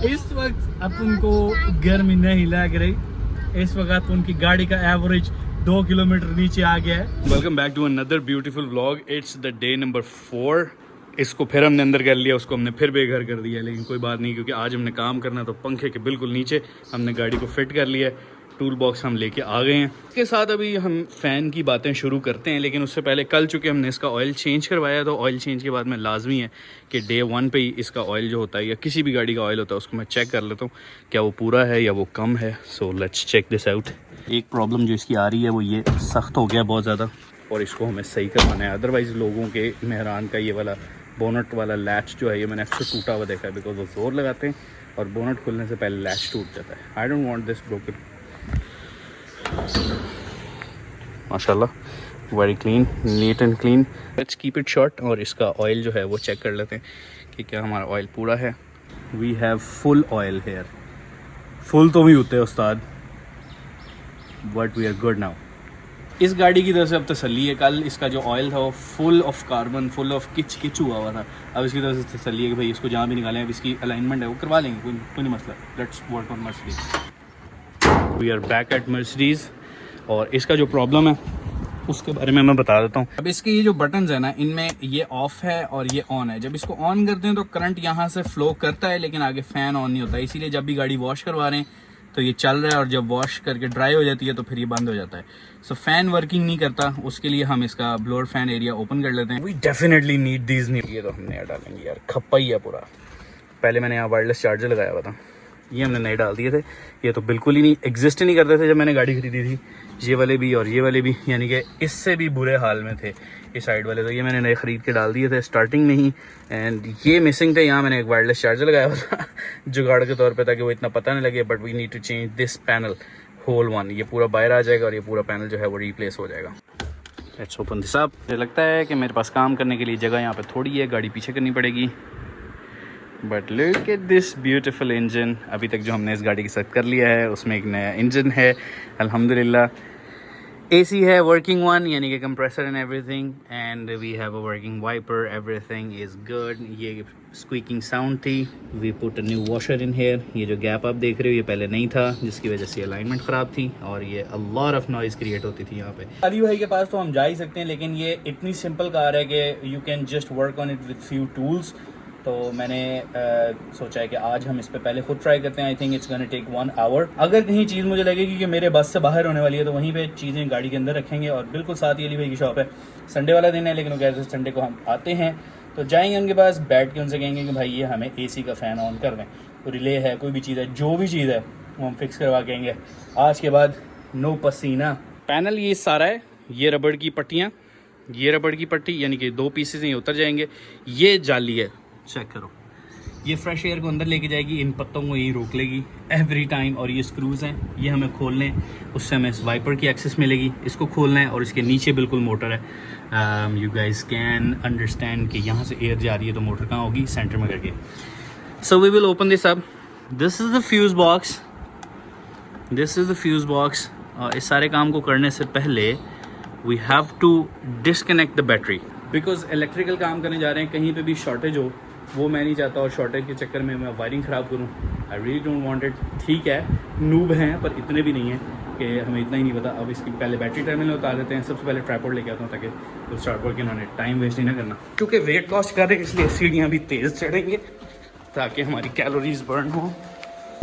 इस वक्त अपन को गर्मी नहीं लग रही। इस वक्त अपन की गाड़ी का एवरेज 2 किलोमीटर नीचे आ गया है। Welcome back to another beautiful vlog. It's the day number 4। इसको फिर हमने अंदर कर लिया, उसको हमने फिर बेघर कर दिया, लेकिन कोई बात नहीं, क्योंकि आज हमने काम करना तो पंखे के बिल्कुल नीचे हमने गाड़ी को फिट कर लिया है। टूल बॉक्स हम लेके आ गए हैं। इसके साथ अभी हम फ़ैन की बातें शुरू करते हैं, लेकिन उससे पहले कल चूँकि हमने इसका ऑयल चेंज करवाया, तो ऑयल चेंज के बाद में लाजमी है कि डे 1 पे ही इसका ऑयल जो होता है या किसी भी गाड़ी का ऑयल होता है उसको मैं चेक कर लेता हूँ क्या वो पूरा है या वो कम है। So let's check this out. एक प्रॉब्लम जो इसकी आ रही है वो ये सख्त हो गया बहुत ज़्यादा, और इसको हमें सही करवाना है। अदरवाइज़ लोगों के मेहरान का ये वाला बोनट वाला लैच जो है ये मैंने अक्सर टूटा हुआ देखा है, बिकॉज वो ज़ोर लगाते हैं और बोनट खुलने से पहले लैच टूट जाता है। I don't want this broken. माशाल्लाह very clean, neat and clean. Let's keep it short और इसका ऑयल जो है वो चेक कर लेते हैं कि क्या हमारा ऑयल पूरा है। We have full oil here. Full तो भी होते हैं उस्ताद, but we are good now. इस गाड़ी की तरफ से अब तसल्ली है। कल इसका जो ऑयल था वो full of carbon, full of किच हुआ था। अब इसकी तरफ से तसल्ली है कि भाई इसको जहाँ भी निकालें, अब इसकी अलाइनमेंट है वो करवा लेंगे, कोई नहीं मसला। Let's work on Mercedes. We are back at Mercedes और इसका जो प्रॉब्लम है उसके बारे में मैं बता देता हूँ। अब इसके ये जो बटन्स है ना, इनमें ये ऑफ है और ये ऑन है। जब इसको ऑन करते हैं तो करंट यहाँ से फ्लो करता है, लेकिन आगे फ़ैन ऑन नहीं होता। इसीलिए जब भी गाड़ी वॉश करवा रहे हैं तो ये चल रहा है, और जब वॉश करके ड्राई हो जाती है तो फिर ये बंद हो जाता है। सो फ़ैन वर्किंग नहीं करता, उसके लिए हम इसका ब्लोअर फ़ैन एरिया ओपन कर लेते हैं। We definitely need these new. ये तो हम नया डालेंगे यार, खप्पा ही है पूरा। पहले मैंने यहाँ वायरलेस चार्जर लगाया हुआ था, ये हमने नए डाल दिए थे। ये तो बिल्कुल ही नहीं एग्जिस्ट ही नहीं करते थे जब मैंने गाड़ी खरीदी थी। ये वाले भी और ये वाले भी, यानी कि इससे भी बुरे हाल में थे इस साइड वाले। तो ये मैंने नए ख़रीद के डाल दिए थे स्टार्टिंग में ही, एंड ये मिसिंग थे। यहाँ मैंने एक वायरलेस चार्जर लगाया हुआ था जुगाड़ के तौर पे, ताकि वो इतना पता नहीं लगे। But we need to change this panel whole one. ये पूरा बाहर आ जाएगा और ये पूरा पैनल जो है वो रिप्लेस हो जाएगा। Let's open this up. मुझे लगता है कि मेरे पास काम करने के लिए जगह यहाँ पे थोड़ी है, गाड़ी पीछे करनी पड़ेगी। But look at this beautiful engine. अभी तक जो हमने इस गाड़ी के साथ कर लिया है उसमें एक नया इंजन है अल्हम्दुलिल्लाह। एसी है वर्किंग वन, यानी कि compressor and everything, and we have a working wiper. Everything is good. ये स्क्वीकिंग साउंड थी। We put a new washer in here. ये जो गैप आप देख रहे हो ये पहले नहीं था, जिसकी वजह से अलाइनमेंट ख़राब थी और ये a lot of noise create होती थी यहाँ पे। अली भाई के पास तो हम जा ही सकते हैं, लेकिन ये इतनी सिंपल कार है कि you can just work on it with few tools. तो मैंने सोचा है कि आज हम इस पे पहले खुद ट्राई करते हैं। I think it's gonna take 1 hour. अगर कहीं चीज़ मुझे लगेगी कि मेरे बस से बाहर होने वाली है तो वहीं पे चीज़ें गाड़ी के अंदर रखेंगे। और बिल्कुल साथ ही अली भाई की शॉप है। संडे वाला दिन है, लेकिन वो कहते हैं संडे को हम आते हैं तो जाएंगे उनके पास, बैठ के उनसे कहेंगे कि भाई ये हमें AC का फ़ैन ऑन कर दें। तो रिले है, कोई भी चीज़ है, जो भी चीज़ है वो हम फिक्स करवा कहेंगे। आज के बाद नो पसीना। पैनल ये सारा है, ये रबड़ की पट्टियाँ, ये रबड़ की पट्टी यानी कि 2 पीसेज ये उतर जाएंगे। ये जाली है, चेक करो, ये फ्रेश एयर को अंदर लेके जाएगी, इन पत्तों को यहीं रोक लेगी एवरी टाइम। और ये स्क्रूज़ हैं, ये हमें खोलने हैं, उससे हमें इस वाइपर की एक्सेस मिलेगी। इसको खोलना है और इसके नीचे बिल्कुल मोटर है। यू गाइस कैन अंडरस्टैंड कि यहाँ से एयर जा रही है तो मोटर कहाँ होगी, सेंटर में करके। So we will open this up. This is the fuse box, this is the fuse box. इस सारे काम को करने से पहले we have to disconnect the battery, because electrical काम करने जा रहे हैं, कहीं पे भी शॉर्टेज हो वो मैं नहीं चाहता, और शॉर्टेज के चक्कर में मैं वायरिंग ख़राब करूँ। I really don't want it. ठीक है, नूब हैं पर इतने भी नहीं हैं कि हमें इतना ही नहीं पता। अब इसकी पहले बैटरी टर्मिनल उतार देते हैं। सबसे पहले ट्राइपॉड लेके आता हूँ ताकि तो स्टार्ट वर्क इन्होंने टाइम वेस्ट नहीं ना करना, क्योंकि वेट लॉस कर रहे हैं इसलिए सीढ़ियाँ भी तेज़ चढ़ेंगे ताकि हमारी कैलोरीज बर्न हो।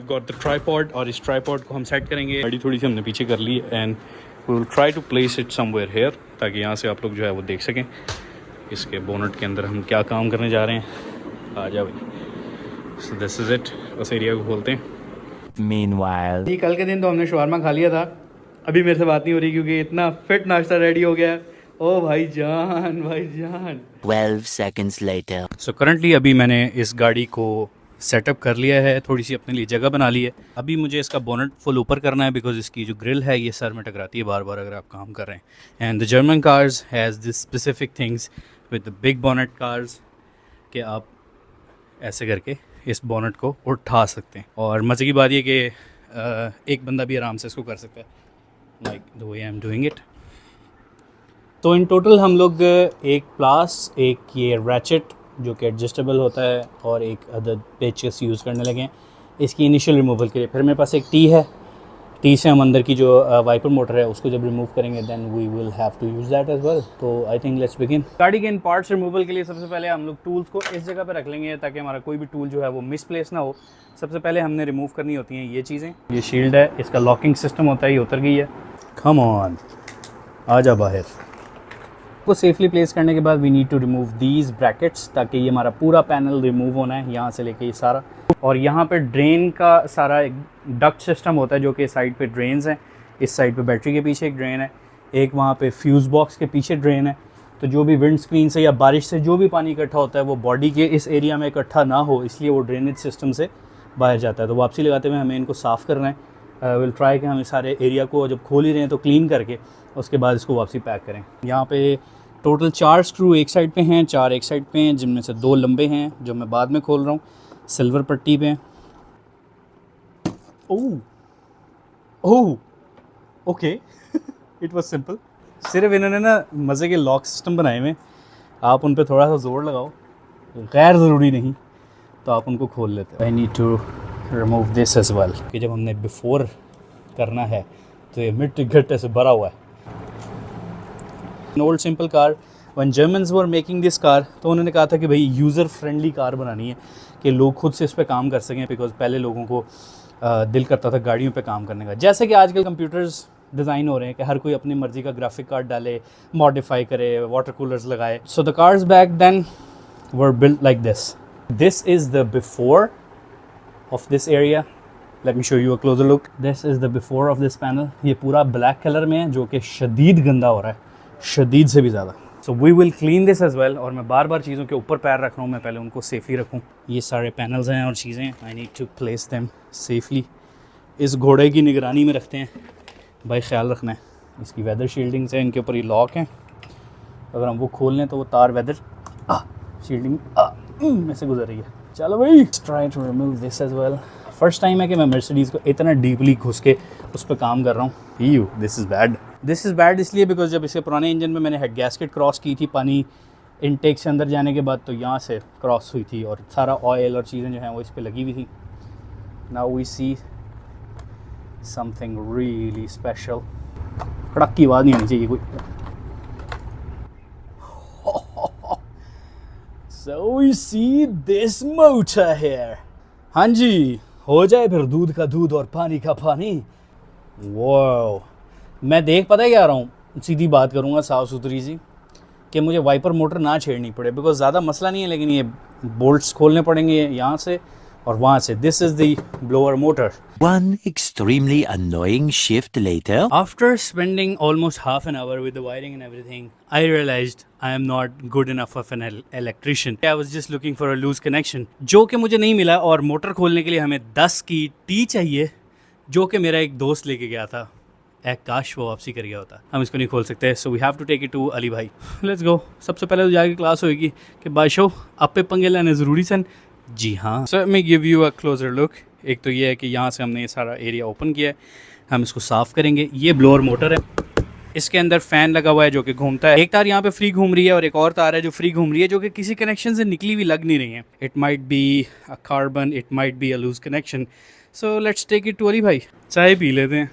गॉट द ट्राइपॉड, और इस ट्राइपॉड को हम सेट करेंगे। गाड़ी थोड़ी सी हमने पीछे कर ली and we will try to place it somewhere here, ताकि यहाँ से आप लोग जो है वो देख सकें इसके बोनट के अंदर हम क्या काम करने जा रहे हैं। आ जाओ भाई। So this is it. उस एरिया को खोलते हैं। Meanwhile, कल के दिन तो हमने शवारमा खा लिया था, अभी मेरे से बात नहीं हो रही क्योंकि इतना फिट नाश्ता रेडी हो गया है। ओ भाई जान, भाई जान। 12 seconds later. सो करंटली अभी मैंने इस गाड़ी को सेटअप कर लिया है, थोड़ी सी अपने लिए जगह बना ली है। अभी मुझे इसका बोनट फुल ऊपर करना है, बिकॉज इसकी जो ग्रिल है ये सर में टकराती है बार बार अगर आप काम कर रहे हैं। And the German cars has this specific things with the big bonnet cars कि आप ऐसे करके इस बोनट को उठा सकते हैं। और मज़े की बात ये कि एक बंदा भी आराम से इसको कर सकता है, like the way I am doing it. तो इन टोटल हम लोग एक प्लास, एक ये रैचेट जो कि एडजस्टेबल होता है, और एक अदर पेचकस यूज़ करने लगे हैं। इसकी इनिशियल रिमूवल के लिए। फिर मेरे पास एक टी है, टी से हम अंदर की जो वाइपर मोटर है उसको जब रिमूव करेंगे then we will have to use that as well. तो आई थिंक लेट्स बिगिन। गाड़ी के इन पार्ट्स रिमूवल के लिए सबसे पहले हम लोग टूल्स को इस जगह पे रख लेंगे ताकि हमारा कोई भी टूल जो है वो मिसप्लेस ना हो। सबसे पहले हमने रिमूव करनी होती हैं ये चीज़ें। ये शील्ड है, इसका लॉकिंग सिस्टम होता है, ये उतर गई है। कम ऑन, आ जा बाहर। को सेफली प्लेस करने के बाद we need to remove these brackets ताकि ये हमारा पूरा पैनल रिमूव होना है यहाँ से लेके ये सारा। और यहाँ पे ड्रेन का सारा एक डक्ट सिस्टम होता है जो कि साइड पे ड्रेन्स हैं। इस साइड पे बैटरी के पीछे एक ड्रेन है, एक वहाँ पे फ्यूज़ बॉक्स के पीछे ड्रेन है। तो जो भी विंड स्क्रीन से या बारिश से जो भी पानी इकट्ठा होता है वो बॉडी के इस एरिया में इकट्ठा ना हो, इसलिए वो ड्रेनेज सिस्टम से बाहर जाता है। तो वापसी लगाते हुए हमें इनको साफ़ करना है। विल ट्राई कि हम इस सारे एरिया को जब खोल ही रहे हैं तो क्लीन करके उसके बाद इसको वापसी पैक करें। यहाँ पे टोटल 4 स्क्रू एक साइड पे हैं, 4 एक साइड पे हैं, जिनमें से 2 लंबे हैं जो मैं बाद में खोल रहा हूँ। सिल्वर पट्टी पे। Oh okay, it was simple. सिर्फ इन्होंने ना मज़े के लॉक सिस्टम बनाए हुए, आप उन पे थोड़ा सा ज़ोर लगाओ, गैर ज़रूरी नहीं तो आप उनको खोल लेते। I need to remove this as well कि जब हमने बिफोर करना है तो ये मिट्टी घट्टे से भरा हुआ है। Old simple car, one Germans were making this car, तो उन्होंने कहा था कि भाई यूज़र फ्रेंडली कार बनानी है कि लोग खुद से इस पे काम कर सकें। बिकॉज पहले लोगों को दिल करता था गाड़ियों पे काम करने का। जैसे कि आजकल कंप्यूटर्स डिज़ाइन हो रहे हैं कि हर कोई अपनी मर्ज़ी का ग्राफिक कार्ड डाले, मॉडिफाई करे, वाटर कूलर्स लगाए। So the cars back then were built like this. This is the before of this area. Let me show you a closer look. This is the before of this panel. ये पूरा black colour में है जो कि शदीद गंदा हो रहा है, शदीद से भी ज़्यादा। So we will clean this as well. और मैं बार बार चीज़ों के ऊपर पैर रख रहा हूँ, मैं पहले उनको सेफली रखूँ। ये सारे पैनल्स हैं और चीज़ें, I need to place them safely. इस घोड़े की निगरानी में रखते हैं भाई, ख्याल रखना है। इसकी वेदर शील्डिंग से इनके ऊपर ये लॉक हैं, अगर हम वो खोल लें तो वो तार वेदर शील्डिंग में से गुजर रही है। चलो भाई, try to remove this as well. First time है कि मैं मर्सिडीज़ को इतना डीपली घुस के उस पर काम कर रहा हूँ। You this is bad. This is bad इसलिए बिकॉज जब इसके पुराने इंजन में मैंने हेड गैस्केट क्रॉस की थी पानी इनटेक से अंदर जाने के बाद, तो यहाँ से क्रॉस हुई थी और सारा ऑयल और चीज़ें जो हैं वो इस पर लगी हुई थी। Now we see something really special. कड़क की आवाज़ नहीं आनी चाहिए कोई। So we see this motor here. हाँ जी, हो जाए फिर दूध का दूध और पानी का पानी। वाओ, मैं देख पता है क्या रहा हूँ, सीधी बात करूँगा साफ़ सुथरी सी, कि मुझे वाइपर मोटर ना छेड़नी पड़े। बिकॉज ज़्यादा मसला नहीं है, लेकिन ये बोल्ट्स खोलने पड़ेंगे यहाँ से और वहाँ से। This is the blower motor. One extremely annoying shift later. After spending almost half an hour with the wiring and everything, I realized I am not good enough of an electrician. I was just looking for a loose connection, जो कि मुझे नहीं मिला। और motor खोलने के लिए हमें 10 की टी चाहिए, जो कि मेरा एक दोस्त लेके गया था। काश वो वापसी कर गया होता। हम इसको नहीं खोल सकते, so we have to take it to Ali भाई। Let's go. सबसे पहले तो जाके क्लास होएगी कि बादशाह आप पे पंगे लेने ज़रूरी सन। जी हाँ। सो मैं give you a closer look. एक तो ये है कि यहाँ से हमने ये सारा एरिया ओपन किया है, हम इसको साफ़ करेंगे। ये ब्लोअर मोटर है, इसके अंदर फ़ैन लगा हुआ है जो कि घूमता है। एक तार यहाँ पे फ्री घूम रही है और एक और तार है जो फ्री घूम रही है, जो कि किसी कनेक्शन से निकली हुई लग नहीं रही है। It might be a carbon, it might be a loose connection. So let's take it to Ali भाई। चाय पी लेते हैं।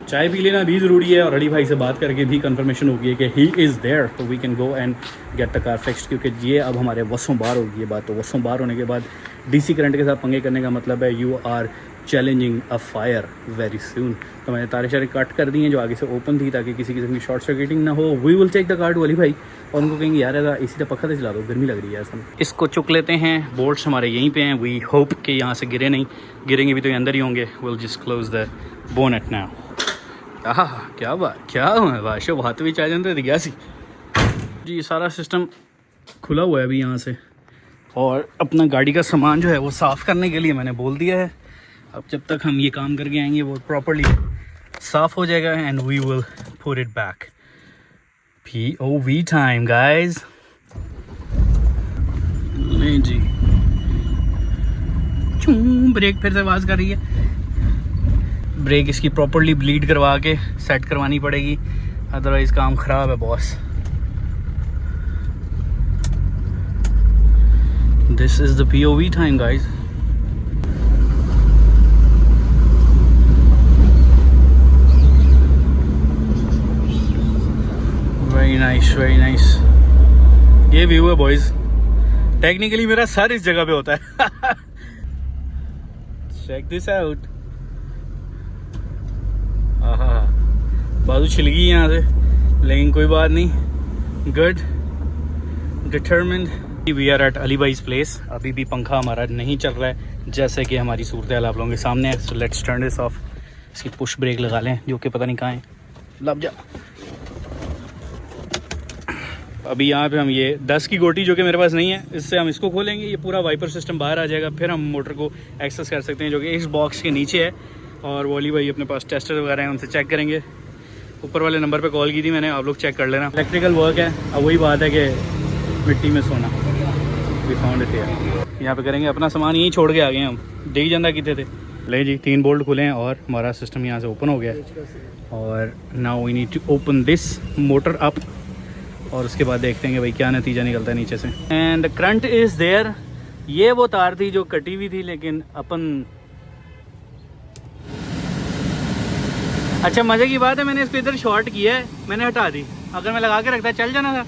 चाय पी लेना भी ज़रूरी है और अली भाई से बात करके भी कंफर्मेशन हो गई है कि ही इज़ देयर, तो we can go and get the car fixed. क्योंकि ये अब हमारे वसों बार होगी ये बात। तो वसों बार होने के बाद डीसी करंट के साथ पंगे करने का मतलब है you are challenging a fire very soon. तो मैंने तारे शारे कट कर दी हैं जो आगे से ओपन थी, ताकि किसी किस्म की शॉर्ट सर्किटिंग ना हो। We will take the car to Ali भाई और उनको कहेंगे यार ऐसा इसी तरह पक्का से चला दो, गर्मी लग रही है ऐसा। इसको चुक लेते हैं। बोल्ट्स हमारे यहीं पे हैं। वी होप कि यहाँ से गिरे नहीं, गिरेंगे भी तो ये अंदर ही होंगे। Will just close the bonnet now. क्या बात, क्या हुआ बादशाह, हाथ भी चाह जाते गया सी जी। सारा सिस्टम खुला हुआ है अभी यहाँ से, और अपना गाड़ी का सामान जो है वो साफ़ करने के लिए मैंने बोल दिया है। अब जब तक हम ये काम करके आएंगे वो प्रॉपर्ली साफ़ हो जाएगा and we will put it back. POV time guys. नहीं जी, ब्रेक फिर से आवाज़ कर रही है। ब्रेक इसकी प्रॉपर्ली ब्लीड करवा के सेट करवानी पड़ेगी, अदरवाइज़ काम ख़राब है boss. This is the POV time guys. Very nice very nice. ये व्यू है बॉयज। टेक्निकली मेरा सर इस जगह पे होता है। Check this out. आहा, बाजू छिल गई यहाँ से, लेकिन कोई बात नहीं। Good, determined. We are at Ali भाई's प्लेस। अभी भी पंखा हमारा नहीं चल रहा है, जैसे कि हमारी सूरत हाल आप लोगों के सामने है। So let's turn this of. इसकी पुश ब्रेक लगा लें, जो कि पता नहीं कहाँ है। लब जा। अभी यहाँ पे हम ये 10 की गोटी, जो कि मेरे पास नहीं है, इससे हम इसको खोलेंगे, ये पूरा वाइपर सिस्टम बाहर आ जाएगा। फिर हम मोटर को एक्सेस कर सकते हैं, जो कि इस बॉक्स के नीचे है। और वॉली भाई अपने पास टेस्टर वगैरह हैं, उनसे चेक करेंगे। ऊपर वाले नंबर पे कॉल की थी मैंने, आप लोग चेक कर लेना। इलेक्ट्रिकल वर्क है। अब वही बात है कि मिट्टी में सोना। We found it here. यहाँ पे करेंगे अपना सामान, यहीं छोड़ के आ गए हम। देख जाना कितने थे। ले जी, 3 बोल्ट खुले हैं और हमारा सिस्टम यहाँ से ओपन हो गया है। और now we need to open this motor up, और उसके बाद देखते हैं कि भाई क्या नतीजा निकलता है नीचे से। And current is there. ये वो तार थी जो कटी हुई थी, लेकिन अपन, अच्छा मज़े की बात है, मैंने इसको इधर शॉर्ट किया है, मैंने हटा दी। अगर मैं लगा के रखता चल जाना था।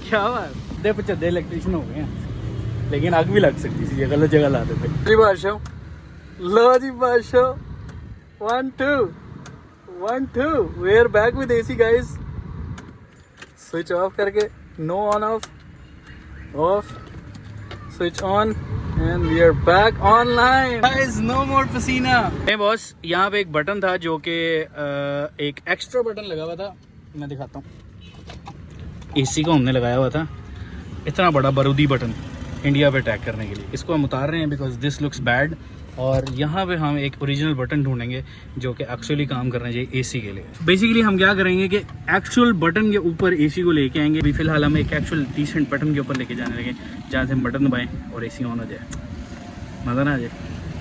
क्या बात, दे पचदे इलेक्ट्रिशियन हो गए हैं, लेकिन आग भी लग सकती थी, ये गलत जगह ला देते। जी बादशाह, लो जी बादशाह, 1 2 1 2। We are back with AC guys. Switch off करके, no on off, off, switch on, and we are back online guys. No more पसीना। hey बॉस, यहाँ पे एक बटन था जो कि एक एक्स्ट्रा बटन लगा हुआ था, मैं दिखाता हूँ। एसी को हमने लगाया हुआ था, इतना बड़ा बारूदी बटन इंडिया पे टैग करने के लिए। इसको हम उतार रहे हैं बिकॉज दिस लुक्स बैड। और यहाँ पे हम एक ओरिजिनल बटन ढूंढेंगे जो कि एक्चुअली काम करना चाहिए एसी के लिए। बेसिकली हम क्या करेंगे कि एक्चुअल बटन के ऊपर एसी को लेके आएंगे। अभी फिलहाल हम एक एक्चुअल डिसेंट बटन के ऊपर लेके जाने लगे, जहाँ से हम बटन दबाएं और एसी ऑन हो जाए, मज़ा ना आ जाए।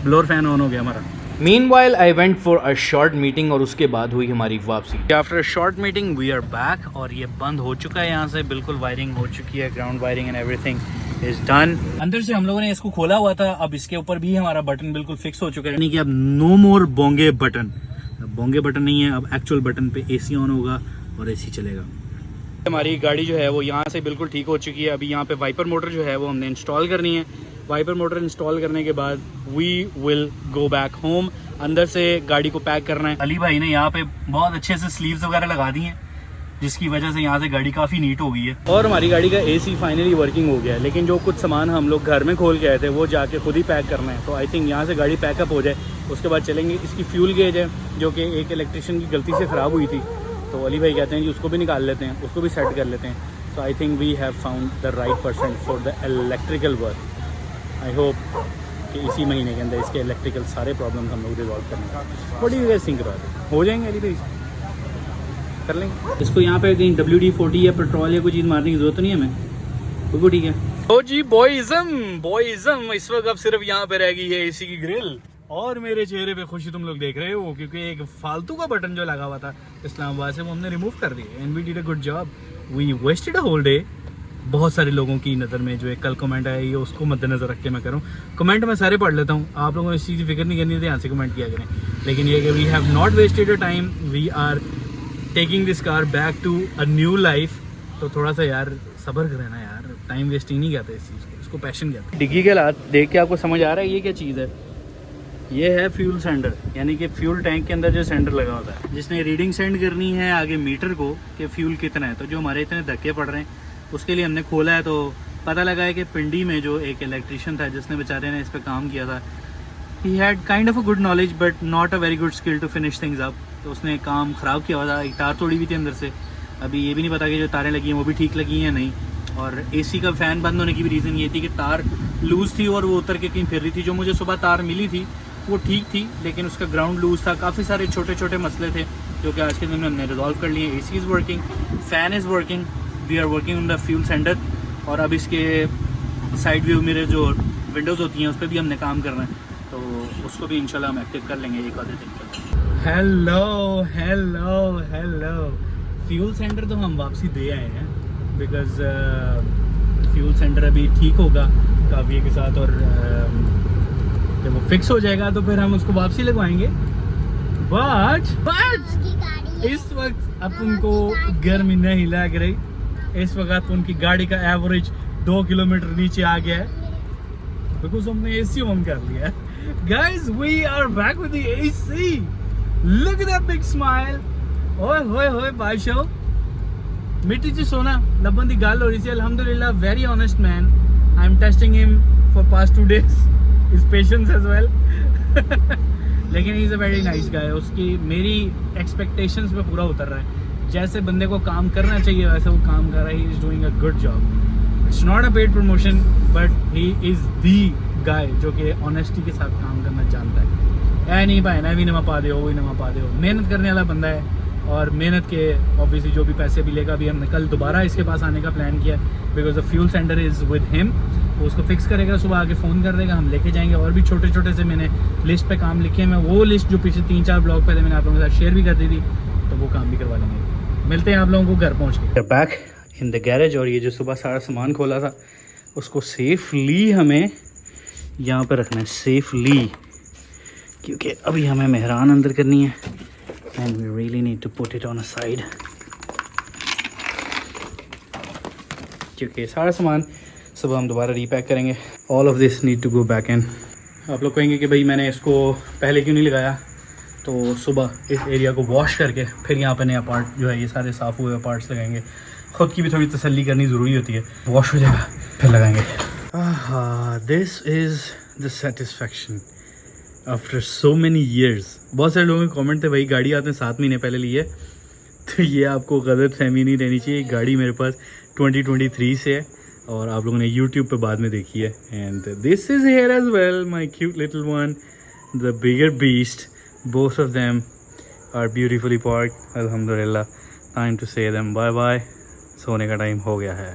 ब्लोअर फैन ऑन हो गया हमारा। Meanwhile, I went for a short meeting और उसके बाद हुई हमारी वापसी। After a short meeting, we are back और ये बंद हो चुका है यहाँ से, बिल्कुल वायरिंग हो चुकी है, ground wiring and everything is done. अंदर से हम लोगों ने इसको खोला हुआ था, अब इसके ऊपर भी हमारा बटन बिल्कुल फिक्स हो चुका है, यानी कि अब नो मोर बोंगे बटन। बोंगे बटन नहीं है, अब एक्चुअल बटन पे एसी ऑन होगा और एसी चलेगा। हमारी गाड़ी जो है वो यहाँ से बिल्कुल ठीक हो चुकी है। अभी यहाँ पे वाइपर मोटर जो है वो हमने इंस्टॉल करनी है। वाइपर मोटर इंस्टॉल करने के बाद we will go back home. अंदर से गाड़ी को पैक करना है। अली भाई ने यहाँ पे बहुत अच्छे से स्लीव्स वगैरह लगा दी हैं, जिसकी वजह से यहाँ से गाड़ी काफ़ी नीट हो गई है। और हमारी गाड़ी का एसी फाइनली वर्किंग हो गया है, लेकिन जो कुछ सामान हम लोग घर में खोल के आए थे वो जाके खुद ही पैक करना है। तो आई थिंक यहाँ से गाड़ी पैकअप हो जाए, उसके बाद चलेंगे। इसकी फ्यूल गेज है जो कि एक इलेक्ट्रिशियन की गलती से ख़राब हुई थी, तो अली भाई कहते हैं कि उसको भी निकाल लेते हैं, उसको भी सेट कर लेते हैं। So I think we have found the right person for the electrical work. I hope कि इसी महीने के अंदर इसके इलेक्ट्रिकल सारे प्रॉब्लम हम लोग रिजॉल्व करेंगे। What do you guys think about it? हो जाएंगे अली भाई, कर लेंगे इसको। यहाँ पे कहीं WD-40 या पेट्रोल या कोई चीज़ मारने की जरूरत नहीं है हमें, बिल्कुल ठीक है। ओ जी बॉयज़म इस वक्त अब सिर्फ यहाँ पे रह गई है एसी की ग्रिल, और मेरे चेहरे पे खुशी तुम लोग देख रहे हो, क्योंकि एक फालतू का बटन जो लगा हुआ था इस्लामाबाद से वो हमने रिमूव कर दिया। And we did a good job. We wasted a whole day. बहुत सारे लोगों की नज़र में जो एक कल कमेंट आया, ये उसको मद्देनज़र रख के मैं करूँ। कमेंट मैं सारे पढ़ लेता हूँ, आप लोगों ने इस चीज़ की फिक्र नहीं करनी, ध्यान से कमेंट किया करें। लेकिन ये कि we have not wasted a time, we are taking this car back to a new life. तो थोड़ा सा यार सब्र करें ना यार, टाइम वेस्टिंग नहीं कहते इस चीज़ को, इसको पैशन कहते हैं। डिग्गी के हालात देख के आपको समझ आ रहा है ये क्या चीज़ है? ये है फ्यूल सेंडर, यानी कि फ्यूल टैंक के अंदर जो सेंडर लगा होता है, जिसने रीडिंग सेंड करनी है आगे मीटर को कि फ्यूल कितना है। तो जो हमारे इतने धक्के पड़ रहे हैं उसके लिए हमने खोला है, तो पता लगा है कि पिंडी में जो एक इलेक्ट्रिशियन था जिसने बेचारे ने इस पर काम किया था, he had kind of a good knowledge but not a very good skill to finish things up. तो उसने काम ख़राब किया हुआ था, एक तार तोड़ी हुई थी अंदर से। अभी ये भी नहीं पता कि जो तारें लगी हैं वो भी ठीक लगी हैं या नहीं। और एसी का फ़ैन बंद होने की भी रीज़न ये थी कि तार लूज़ थी और वो उतर के कहीं फिर रही थी। जो मुझे सुबह तार मिली थी वो ठीक थी, लेकिन उसका ग्राउंड लूज़ था। काफ़ी सारे छोटे छोटे मसले थे जो कि आज के दिन में हमने रिजॉल्व कर लिए। AC is working, fan is working, we are working on the fuel sender. और अब इसके साइड व्यू मेरे जो विंडोज़ होती हैं उस पर भी हमने काम करना है, तो उसको भी इंशाल्लाह हम एक्टिव कर लेंगे एक आधे दिन तक। Hello hello hello, fuel centre तो हम वापसी दे आए हैं, बिकॉज फ्यूल सेंटर अभी ठीक होगा काफ़ी के साथ, और जब वो फिक्स हो जाएगा तो फिर हम उसको वापसी लगवाएंगे। बट इस वक्त अपन को गर्मी नहीं लग रही, इस वक्त उनकी गाड़ी का एवरेज 2 किलोमीटर नीचे आ गया है बिकॉज हमने एसी ऑन कर लिया है। Guys we are back with the AC, look at that big smile. ओए होए होए बादशाह मिट्टी च सोना लब्बन दी गल हो रही सी। अल्हम्दुलिल्लाह very honest man, I am testing him for past 2 days, his patience as well लेकिन he is a very nice guy. उसकी मेरी एक्सपेक्टेशंस पे पूरा उतर रहा है। जैसे बंदे को काम करना चाहिए वैसे वो काम कर रहा है। He is doing a good job. It's not a paid promotion but he is the guy जो कि ऑनेस्टी के साथ काम करना जानता है। ऐ नहीं भाई ना भी नमा पा दे वही नमा पा दे, मेहनत करने वाला बंदा है और मेहनत के ऑब्वियसली जो भी पैसे मिलेगा। भी हमने कल दोबारा इसके पास आने का प्लान किया because the fuel centre is with him. वो उसको फिक्स करेगा, सुबह आके फ़ोन कर देगा, हम लेके जाएंगे। और भी छोटे छोटे से मैंने लिस्ट पे काम लिखे हैं। वो लिस्ट जो पिछले 3-4 ब्लॉग पहले मैंने आप लोगों के साथ शेयर भी कर दी थी, तो वो काम भी करवा लेंगे। मिलते हैं आप लोगों को घर पहुँच के। Back in the garage. और ये जो सुबह सारा सामान खोला था उसको सेफली हमें यहाँ पर रखना है, सेफली, क्योंकि अभी हमें मेहरान अंदर करनी है and we really need to put it on a side, क्योंकि सारा सामान सुबह हम दोबारा रीपैक करेंगे। All of this need to go back in. आप लोग कहेंगे कि भाई मैंने इसको पहले क्यों नहीं लगाया, तो सुबह इस एरिया को वॉश करके फिर यहाँ पे नया पार्ट जो है ये सारे साफ़ हुए पार्ट्स लगाएंगे। ख़ुद की भी थोड़ी तसल्ली करनी ज़रूरी होती है। वॉश हो जाएगा फिर लगाएंगे। This is the satisfaction after so many years. बहुत सारे लोगों के कमेंट थे भाई गाड़ी आपने 7 महीने पहले ली है, तो ये आपको गलत फहमी नहीं रहनी चाहिए। गाड़ी मेरे पास 2023 से है और आप लोगों ने YouTube पे बाद में देखी है। And this is here as well my cute little one, the bigger beast, both of them are beautifully parked. अल्हम्दुलिल्लाह, time to say them bye bye. सोने का टाइम हो गया है।